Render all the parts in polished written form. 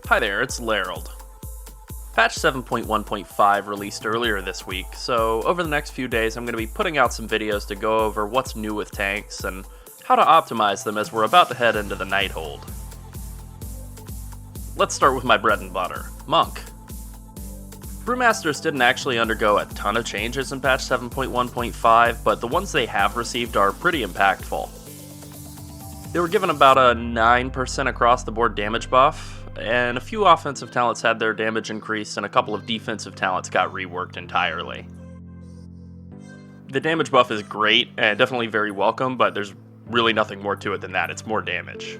Hi there, it's Llarold. Patch 7.1.5 released earlier this week, so over the next few days I'm going to be putting out some videos to go over what's new with tanks and how to optimize them as we're about to head into the Nighthold. Let's start with my bread and butter, Monk. Brewmasters didn't actually undergo a ton of changes in patch 7.1.5, but the ones they have received are pretty impactful. They were given about a 9% across the board damage buff, and a few offensive talents had their damage increased, and a couple of defensive talents got reworked entirely. The damage buff is great and definitely very welcome, but there's really nothing more to it than that. It's more damage.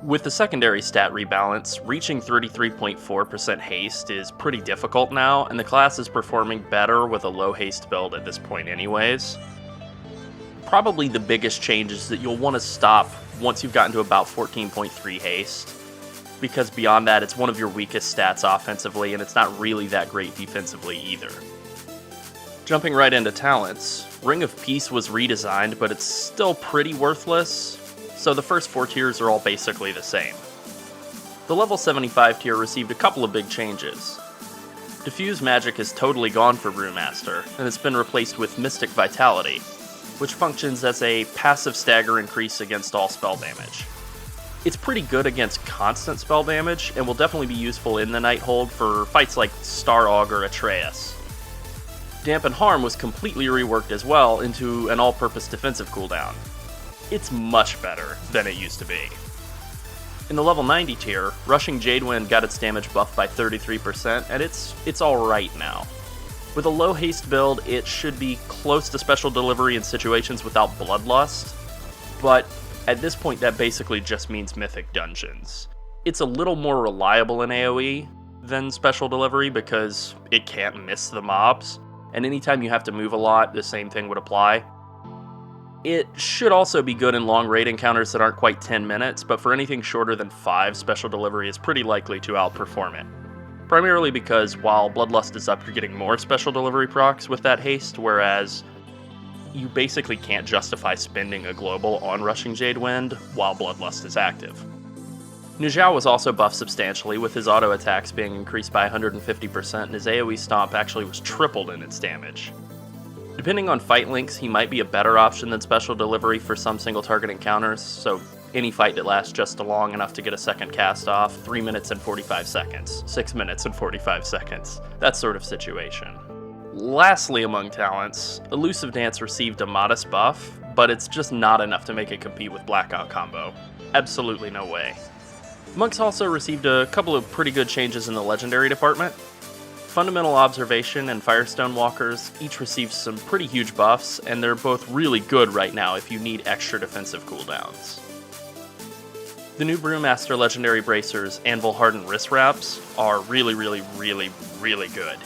With the secondary stat rebalance, reaching 33.4% haste is pretty difficult now, and the class is performing better with a low haste build at this point anyways. Probably the biggest change is that you'll want to stop once you've gotten to about 14.3 haste, because beyond that it's one of your weakest stats offensively, and it's not really that great defensively either. Jumping right into talents, Ring of Peace was redesigned, but it's still pretty worthless, so the first 4 tiers are all basically the same. The level 75 tier received a couple of big changes. Diffuse magic is totally gone for Brewmaster, and it's been replaced with Mystic Vitality, which functions as a passive stagger increase against all spell damage. It's pretty good against constant spell damage, and will definitely be useful in the Nighthold for fights like Star Augur Atreus. Dampen Harm was completely reworked as well into an all-purpose defensive cooldown. It's much better than it used to be. In the level 90 tier, Rushing Jadewind got its damage buffed by 33%, and it's alright now. With a low haste build, it should be close to special delivery in situations without Bloodlust, but at this point that basically just means Mythic Dungeons. It's a little more reliable in AoE than special delivery because it can't miss the mobs, and anytime you have to move a lot, the same thing would apply. It should also be good in long raid encounters that aren't quite 10 minutes, but for anything shorter than 5, special delivery is pretty likely to outperform it. Primarily because while Bloodlust is up, you're getting more special delivery procs with that haste, whereas you basically can't justify spending a global on Rushing Jadewind while Bloodlust is active. Nujao was also buffed substantially, with his auto attacks being increased by 150%, and his AoE stomp actually was tripled in its damage. Depending on fight links, he might be a better option than special delivery for some single target encounters, so any fight that lasts just long enough to get a second cast off, 3 minutes and 45 seconds, 6 minutes and 45 seconds, that sort of situation. Lastly among talents, Elusive Dance received a modest buff, but it's just not enough to make it compete with Blackout Combo. Absolutely no way. Monks also received a couple of pretty good changes in the legendary department. Fundamental Observation and Firestone Walkers each received some pretty huge buffs, and they're both really good right now if you need extra defensive cooldowns. The new Brewmaster legendary bracers, anvil-hardened wrist wraps, are really good.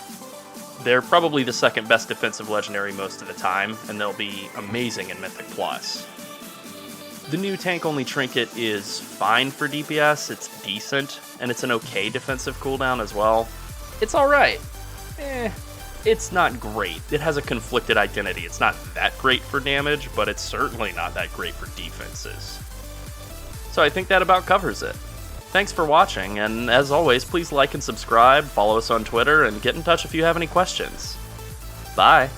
They're probably the second best defensive legendary most of the time, and they'll be amazing in Mythic Plus. The new tank-only trinket is fine for DPS, it's decent, and it's an okay defensive cooldown as well. It's alright. It's not great. It has a conflicted identity. It's not that great for damage, but it's certainly not that great for defenses. So I think that about covers it. Thanks for watching, and as always, please like and subscribe, follow us on Twitter, and get in touch if you have any questions. Bye!